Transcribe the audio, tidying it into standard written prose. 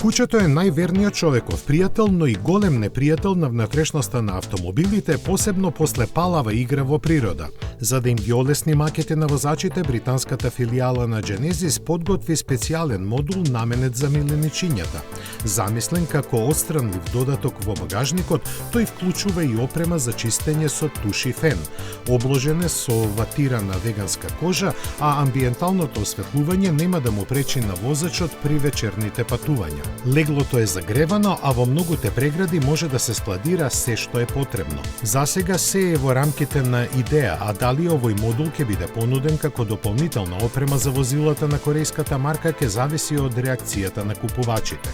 Куќето е најверниот човеков пријател, но и голем непријател на внатрешноста на автомобилите, посебно после палава игра во природа. За да им ги олесни макете на возачите, британската филијала на Genesis подготви специјален модул наменет за миленичињата. Замислен како отстранлив додаток во багажникот, тој вклучува и опрема за чистење со туш и фен. Обложен е со ватирана веганска кожа, а амбиенталното осветлување нема да му пречи на возачот при вечерните патувања. Леглото е загревано, а во многуте прегради може да се складира се што е потребно. Засега се е во рамките на идеја, а дали овој модул ќе биде понуден како дополнителна опрема за возилата на корејската марка ќе зависи од реакцијата на купувачите.